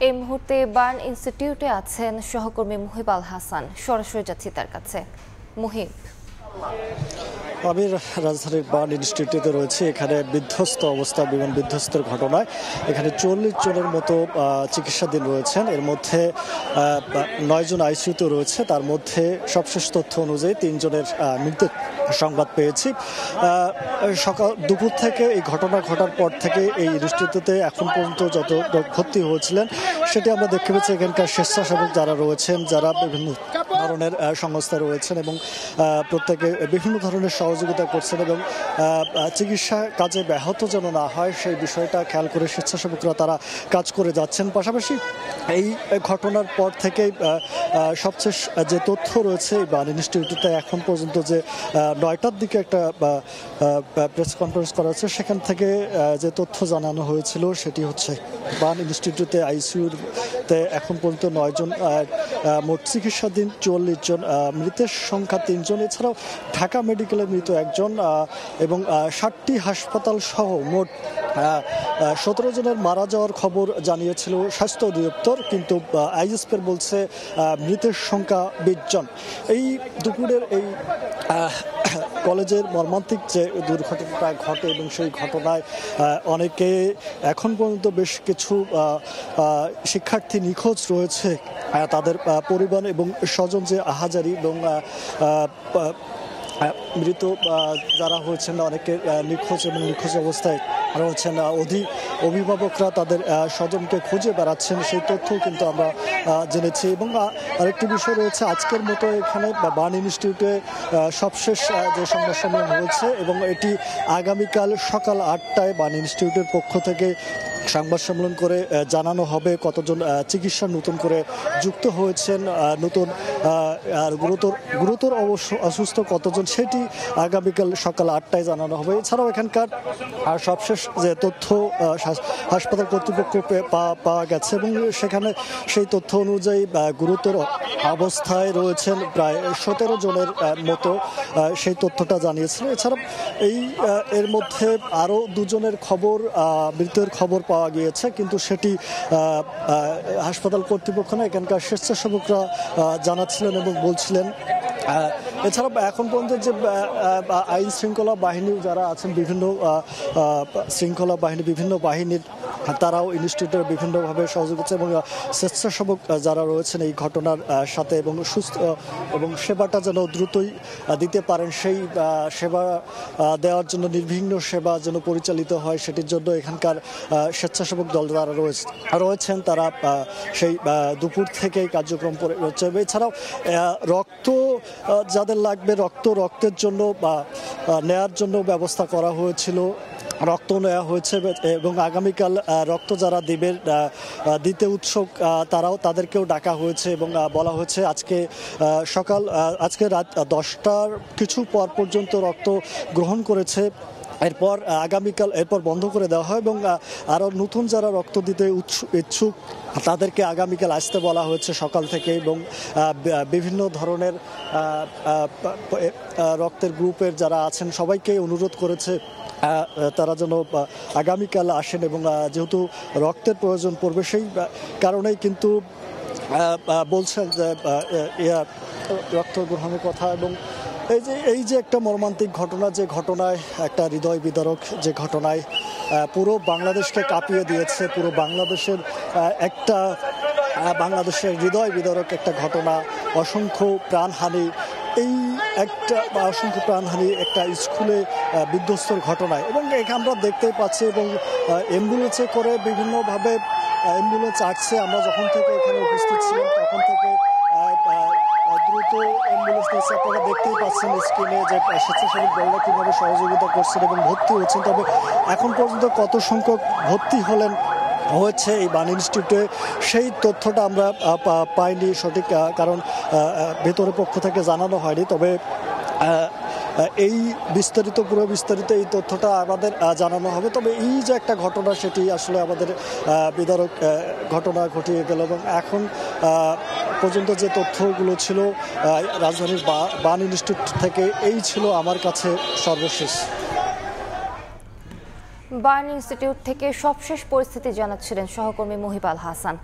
এই মুহূর্তে বার্ন ইনস্টিটিউটে আছেন সহকর্মী মুহিব আল হাসান। সরাসরি যাচ্ছি তার কাছে। মুহিব, আমি রাজধানীর বার্ন ইনস্টিটিউটে রয়েছে। এখানে বিধ্বস্ত অবস্থা, বিমান বিধ্বস্তের ঘটনায় এখানে ৪০ জনের মতো চিকিৎসাধীন রয়েছেন। এর মধ্যে ৯ জন আইসিইউতে রয়েছে। তার মধ্যে সবশেষ তথ্য অনুযায়ী ৩ জনের মৃত্যুর সংবাদ পেয়েছি। দুপুর থেকে এই ঘটনা ঘটার পর থেকে এই ইনস্টিটিউটে এখন পর্যন্ত যত ভর্তি হয়েছিলেন সেটি আমরা দেখতে পাচ্ছি। এখানকার স্বেচ্ছাসেবক যারা রয়েছেন, যারা বিভিন্ন ধরনের সংস্থা রয়েছেন এবং প্রত্যেকে বিভিন্ন ধরনের সহযোগিতা করছেন এবং চিকিৎসা কাজে ব্যাহত যেন না হয় সেই বিষয়টা খেয়াল করে স্বেচ্ছাসেবকরা তারা কাজ করে যাচ্ছেন। পাশাপাশি এই ঘটনার পর থেকে সবশেষ যে তথ্য রয়েছে বার্ন ইনস্টিটিউটে এখন পর্যন্ত যে ৯টার দিকে একটা প্রেস কনফারেন্স করা হচ্ছে, সেখান থেকে যে তথ্য জানানো হয়েছিল সেটি হচ্ছে বার্ন ইনস্টিটিউটে আইসিইউতে এখন পর্যন্ত ৯ জন, মোট চিকিৎসাধীন ৪০ জন, মৃতের সংখ্যা ৩ জন। এছাড়াও ঢাকা মেডিকেলে মৃত ১ জন এবং ৬০টি হাসপাতাল সহ মোট ১৭ জনের মারা যাওয়ার খবর জানিয়েছিল স্বাস্থ্য অধিদপ্তর, কিন্তু আইএসপির বলছে মৃতের সংখ্যা ২০ জন। এই দুপুরের এই কলেজের মর্মান্তিক যে দুর্ঘটনাটা ঘটে এবং সেই ঘটনায় অনেকে এখন পর্যন্ত বেশ কিছু শিক্ষার্থী নিখোঁজ রয়েছে। তাদের পরিবার এবং স্বজন যে আহাজারি এবং মৃত যারা হয়েছেন অনেকে নিখোঁজ এবং নিখোঁজ অবস্থায় রয়েছেন, অভিভাবকরা তাদের স্বজনকে খুঁজে বেড়াচ্ছেন, সেই তথ্যও কিন্তু আমরা জেনেছি। এবং আরেকটি বিষয় রয়েছে, আজকের মতো এখানে বার্ন ইনস্টিটিউটে সবশেষ যে সংবাদ সম্মেলন হয়েছে এবং এটি আগামীকাল সকাল ৮টায় বার্ন ইনস্টিটিউটের পক্ষ থেকে সংবাদ সম্মেলন করে জানানো হবে কতজন চিকিৎসা নতুন করে যুক্ত হয়েছেন, নতুন গুরুতর অসুস্থ কতজন সেটি আগামীকাল সকাল ৮টায় জানানো হবে। এছাড়াও এখানকার সবশেষ যে তথ্য হাসপাতাল কর্তৃপক্ষ পাওয়া গেছে এবং সেখানে সেই তথ্য অনুযায়ী গুরুতর অবস্থায় রয়েছেন প্রায় ১৭ জনের মতো, সেই তথ্যটা জানিয়েছিল। এছাড়া এর মধ্যে আরও ২ জনের খবর, মৃত্যুর খবর পাওয়া গিয়েছে, কিন্তু সেটি হাসপাতাল কর্তৃপক্ষ না, এখানকার স্বেচ্ছাসেবকরা জানাচ্ছিলেন এবং বলছিলেন। এছাড়া এখন পর্যন্ত যে আইন শৃঙ্খলা বাহিনী যারা আছেন, বিভিন্ন শৃঙ্খলা বাহিনী, বিভিন্ন বাহিনীর তারাও ইনস্টিটিউটের বিভিন্নভাবে সহযোগিতা এবং স্বেচ্ছাসেবক যারা রয়েছেন এই ঘটনার সাথে এবং সুস্থ এবং সেবাটা যেন দ্রুতই দিতে পারেন, সেই সেবা দেওয়ার জন্য নির্বিঘ্ন সেবা যেন পরিচালিত হয় সেটির জন্য এখানকার স্বেচ্ছাসেবক দল যারা রয়েছেন তারা সেই দুপুর থেকেই কার্যক্রম করে রয়েছে। এছাড়াও রক্ত যাদের লাগবে, রক্তের জন্য বা নেয়ার জন্য ব্যবস্থা করা হয়েছিল, রক্ত নেওয়া হয়েছে এবং আগামীকাল রক্ত যারা দিতে উৎসুক তাদেরকেও ডাকা হয়েছে এবং বলা হয়েছে আজকে রাত ১০টার কিছু পর পর্যন্ত রক্ত গ্রহণ করেছে, এরপর বন্ধ করে দেওয়া হয় এবং আরও নতুন যারা রক্ত দিতে ইচ্ছুক তাদেরকে আগামীকাল আসতে বলা হয়েছে সকাল থেকে এবং বিভিন্ন ধরনের রক্তের গ্রুপের যারা আছেন সবাইকে অনুরোধ করেছে তারা যেন আগামীকাল আসেন এবং যেহেতু রক্তের প্রয়োজন পড়বে সেই কারণেই কিন্তু বলছেন যে রক্ত গ্রহণের কথা। এবং এই যে একটা মর্মান্তিক ঘটনা, যে ঘটনায় একটা হৃদয় বিদারক, যে ঘটনায় পুরো বাংলাদেশকে কাঁপিয়ে দিয়েছে, পুরো বাংলাদেশের হৃদয় বিদারক একটা ঘটনা, অসংখ্য প্রাণহানি, একটা স্কুলে বিধ্বস্তর ঘটনায়। এবং আমরা দেখতেই পাচ্ছি এবং অ্যাম্বুলেন্সে করে বিভিন্নভাবে অ্যাম্বুলেন্স আসছে। আমরা যখন থেকে এখানে উপস্থিত ছিলাম তখন থেকে দ্রুত অ্যাম্বুলেন্স নিচ্ছে। আপনারা দেখতেই পাচ্ছেন স্ক্রিনে যে স্বেচ্ছাসেবক দলরা কীভাবে সহযোগিতা করছেন এবং ভর্তি হচ্ছেন। তবে এখন পর্যন্ত কত সংখ্যক ভর্তি হয়েছে এই বার্ন ইনস্টিটিউটে সেই তথ্যটা আমরা পাইনি সঠিক, কারণ ভেতরের পক্ষ থেকে জানানো হয়নি। তবে পুরো বিস্তারিত এই তথ্যটা আমাদের জানানো হবে। তবে এই যে একটা ঘটনা সেটি আসলে আমাদের বিদারক ঘটনা ঘটিয়ে গেল এবং এখন পর্যন্ত যে তথ্যগুলো ছিল রাজধানীর বার্ন ইনস্টিটিউট থেকে এই ছিল আমার কাছে সর্বশেষ। বার্ন ইনস্টিটিউট থেকে সবশেষ পরিস্থিতি জানাচ্ছিলেন সহকর্মী মুহিব আল হাসান।